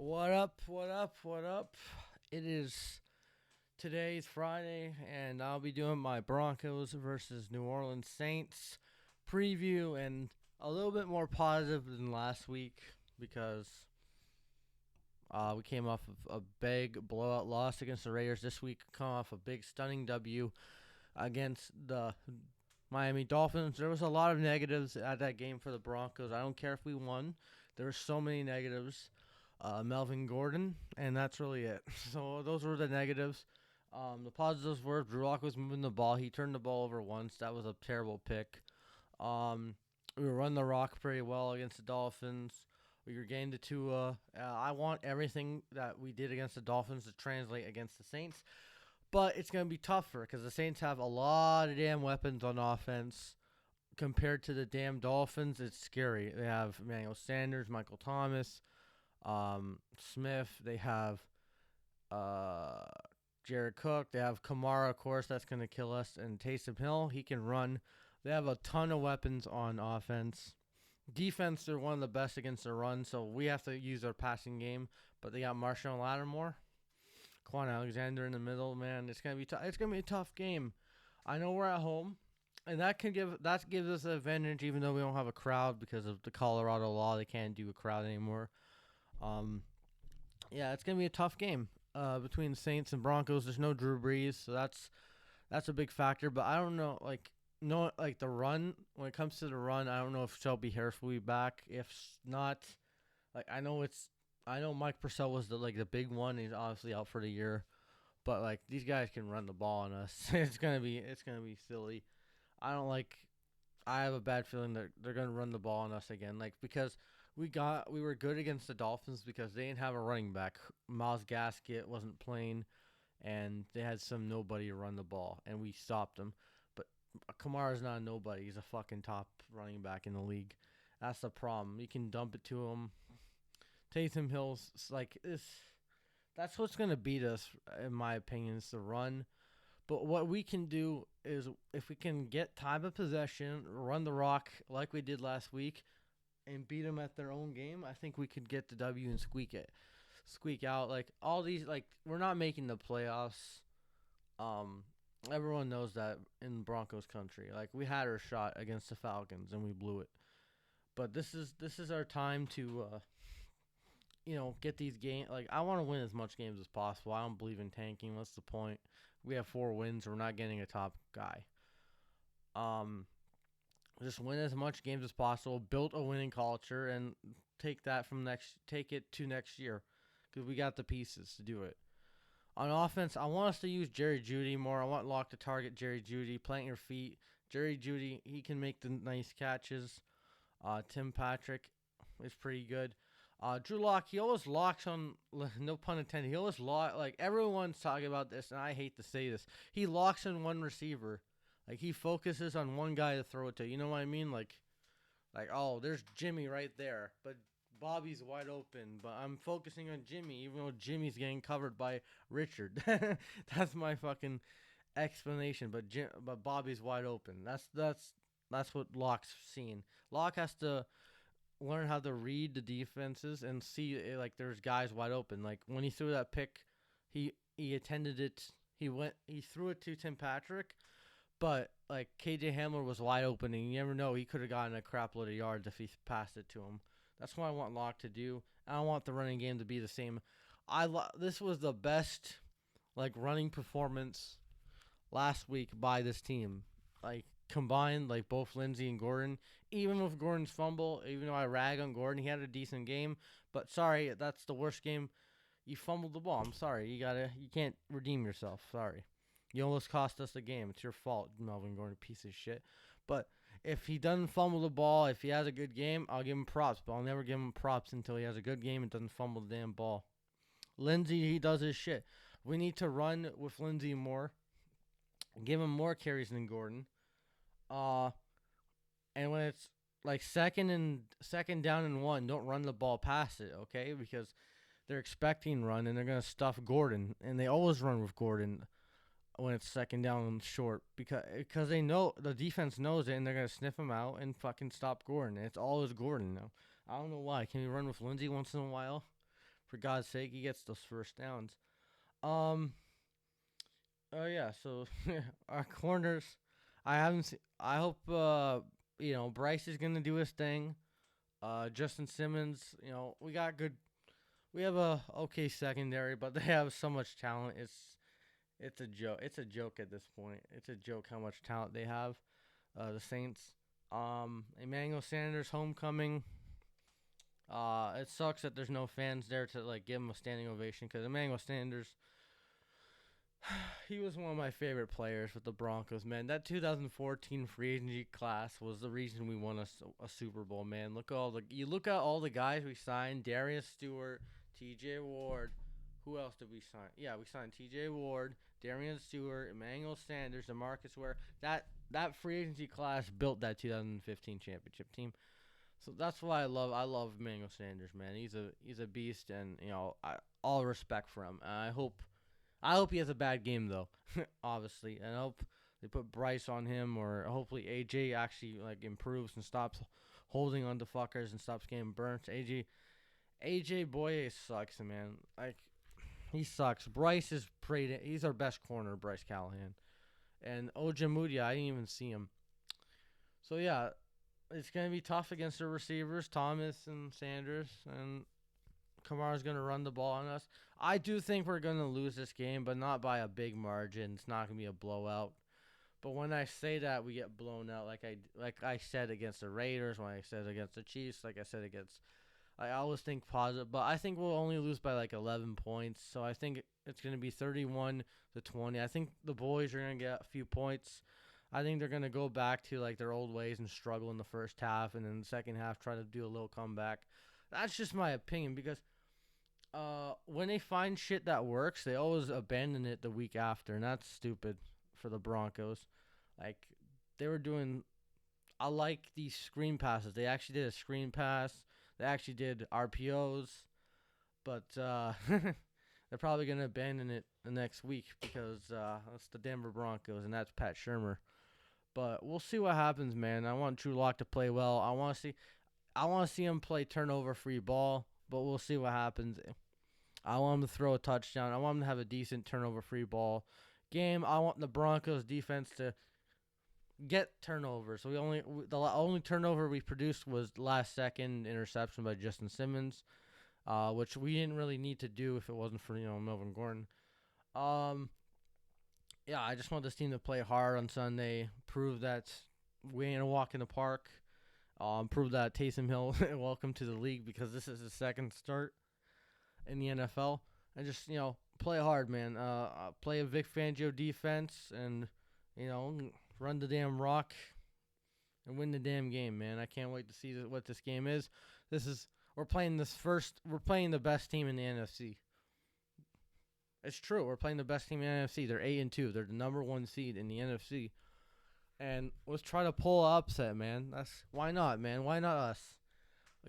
What up? What up? What up? It is today's Friday, and I'll be doing my Broncos versus New Orleans Saints preview, and a little bit more positive than last week because we came off of a big blowout loss against the Raiders this week. Come off a big stunning W against the Miami Dolphins. There was a lot of negatives at that game for the Broncos. I don't care if we won. There were so many negatives. Melvin Gordon, and that's really it. So those were the negatives. The positives were Drew Lock was moving the ball. He turned the ball over once. That was a terrible pick. We were running the rock pretty well against the Dolphins. We were getting to Tua. I want everything that we did against the Dolphins to translate against the Saints, but it's going to be tougher because the Saints have a lot of damn weapons on offense. Compared to the damn Dolphins, it's scary. They have Emmanuel Sanders, Michael Thomas, Smith. They have uh, Jared Cook. They have Kamara, of course, that's going to kill us. And Taysom Hill, he can run. They have a ton of weapons on offense. Defense, they're one of the best against the run, so we have to use our passing game. But they got Marshawn Lattimore, Quan Alexander in the middle. Man, it's gonna be it's gonna be a tough game. I know we're at home, and that gives us an advantage, even though we don't have a crowd because of the Colorado law. They can't do a crowd anymore. Um, yeah, it's gonna be a tough game between the Saints and Broncos. There's no Drew Brees, so that's a big factor. But I don't know, like the run. When it comes to the run, I don't know if Shelby Harris will be back. If not, like I know Mike Purcell was the big one. He's obviously out for the year, but like these guys can run the ball on us. It's gonna be silly. I don't like. I have a bad feeling that they're gonna run the ball on us again. Like because we were good against the Dolphins because they didn't have a running back. Miles Gasket wasn't playing, and they had some nobody to run the ball, and we stopped them. But Kamara's not a nobody. He's a fucking top running back in the league. That's the problem. You can dump it to him. Taysom Hill's like this. That's what's gonna beat us, in my opinion. Is the run. But what we can do is if we can get time of possession, run the rock like we did last week, and beat them at their own game, I think we could get the W and squeak out. Like all these, like we're not making the playoffs. Um, Everyone knows that in Broncos country. Like we had our shot against the Falcons and we blew it. But this is our time to get these games. Like I want to win as much games as possible. I don't believe in tanking. What's the point? We have 4 wins. We're not getting a top guy. Um, just win as much games as possible. Build a winning culture and take it to next year because we got the pieces to do it. On offense, I want us to use Jerry Jeudy more. I want Locke to target Jerry Jeudy, plant your feet. Jerry Jeudy, he can make the nice catches. Tim Patrick is pretty good. Drew Lock, he always locks on, no pun intended, he always like everyone's talking about this, and I hate to say this. He locks in one receiver. Like, he focuses on one guy to throw it to. You know what I mean? Oh, there's Jimmy right there, but Bobby's wide open. But I'm focusing on Jimmy, even though Jimmy's getting covered by Richard. That's my fucking explanation. But Bobby's wide open. That's what Locke's seeing. Locke has to learn how to read the defenses and see like there's guys wide open. Like when he threw that pick, he attended it. He threw it to Tim Patrick, but like KJ Hamler was wide open, and you never know, he could have gotten a crap load of yards if he passed it to him. That's what I want Locke to do. I don't want the running game to be the same. This was the best like running performance last week by this team. Like combined, like both Lindsey and Gordon. Even with Gordon's fumble, even though I rag on Gordon, he had a decent game. But sorry, that's the worst game. You fumbled the ball. I'm sorry. You can't redeem yourself. Sorry. You almost cost us the game. It's your fault, Melvin Gordon, piece of shit. But if he doesn't fumble the ball, if he has a good game, I'll give him props. But I'll never give him props until he has a good game and doesn't fumble the damn ball. Lindsey, he does his shit. We need to run with Lindsey more. Give him more carries than Gordon. Uh, and when it's like second down and 1, don't run the ball past it, okay? Because they're expecting run and they're gonna stuff Gordon, and they always run with Gordon when it's second down and short because they know the defense knows it and they're gonna sniff him out and fucking stop Gordon. And it's always Gordon now. I don't know why. Can we run with Lindsey once in a while For God's sake, he gets those first downs. Um. Oh yeah. So our corners. I haven't. I hope. Bryce is gonna do his thing. Justin Simmons. We got good. We have a okay secondary, but they have so much talent. It's a joke. It's a joke at this point. It's a joke how much talent they have. The Saints. Emmanuel Sanders homecoming. It sucks that there's no fans there to like give him a standing ovation because Emmanuel Sanders, he was one of my favorite players with the Broncos. Man, that 2014 free agency class was the reason we won a Super Bowl. Man, look at all the guys we signed: Darius Stewart, T.J. Ward. Who else did we sign? Yeah, we signed T.J. Ward, Darius Stewart, Emmanuel Sanders, and Marcus Ware. That free agency class built that 2015 championship team. So that's why I love Emmanuel Sanders, man. He's a beast, and all respect for him. I hope he has a bad game though, obviously, and I hope they put Bryce on him, or hopefully AJ actually like improves and stops holding on to fuckers and stops getting burnt. AJ Boye sucks, man. Like he sucks. Bryce is pretty. He's our best corner, Bryce Callahan, and Ojemudia. I didn't even see him. So yeah, it's gonna be tough against the receivers, Thomas and Sanders, and Kamara's gonna run the ball on us. I do think we're gonna lose this game, but not by a big margin. It's not gonna be a blowout. But when I say that, we get blown out, like I said against the Raiders, when I said against the Chiefs, like I said against. I always think positive, but I think we'll only lose by like 11 points. So I think it's gonna be 31-20. I think the boys are gonna get a few points. I think they're gonna go back to like their old ways and struggle in the first half, and then the second half try to do a little comeback. That's just my opinion because when they find shit that works, they always abandon it the week after, and that's stupid for the Broncos. Like they were doing, I like these screen passes. They actually did a screen pass. They actually did RPOs, but they're probably gonna abandon it the next week because that's the Denver Broncos, and that's Pat Shurmur. But we'll see what happens, man. I want Drew Lock to play well. I want to see him play turnover-free ball, but we'll see what happens. I want him to throw a touchdown. I want him to have a decent turnover-free ball game. I want the Broncos defense to get turnovers. So the only turnover we produced was the last second interception by Justin Simmons, which we didn't really need to do if it wasn't for Melvin Gordon. Yeah, I just want this team to play hard on Sunday, prove that we ain't a walk in the park. Prove that Taysom Hill, welcome to the league because this is his second start in the NFL. And just, play hard, man. Play a Vic Fangio defense and, run the damn rock and win the damn game, man. I can't wait to see what this game is. We're playing the best team in the NFC. It's true. We're playing the best team in the NFC. They're 8-2. They're the number 1 seed in the NFC. And let's try to pull an upset, man. Why not, man? Why not us?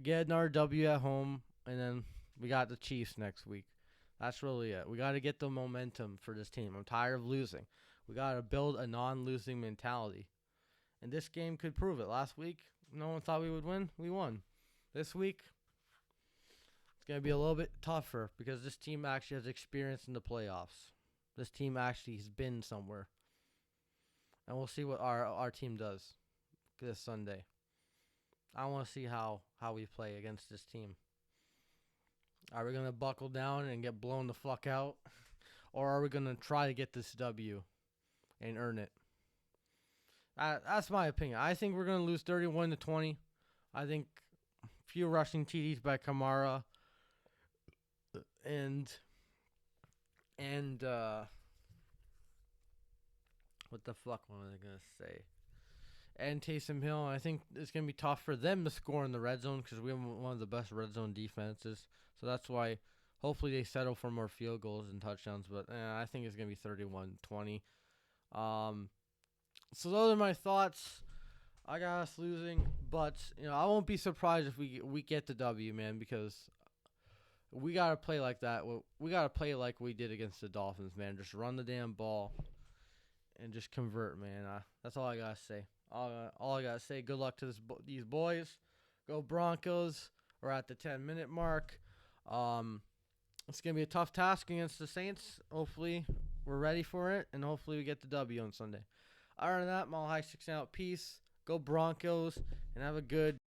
Get another W at home, and then we got the Chiefs next week. That's really it. We got to get the momentum for this team. I'm tired of losing. We got to build a non-losing mentality. And this game could prove it. Last week, no one thought we would win. We won. This week, it's going to be a little bit tougher because this team actually has experience in the playoffs. This team actually has been somewhere. And we'll see what our team does this Sunday. I want to see how we play against this team. Are we going to buckle down and get blown the fuck out? Or are we going to try to get this W and earn it? That's my opinion. I think we're going to lose 31-20. I think a few rushing TDs by Kamara. And what the fuck was I going to say? And Taysom Hill. I think it's going to be tough for them to score in the red zone because we have one of the best red zone defenses. So that's why hopefully they settle for more field goals and touchdowns. But I think it's going to be 31-20. So those are my thoughts. I got us losing. But, I won't be surprised if we get the W, man, because we got to play like that. We got to play like we did against the Dolphins, man. Just run the damn ball and just convert, man. That's all I got to say. All I got to say, good luck to these boys. Go Broncos. We're at the 10-minute mark. It's going to be a tough task against the Saints. Hopefully, we're ready for it, and hopefully we get the W on Sunday. Other than that, Mile High 6 out. Peace. Go Broncos, and have a good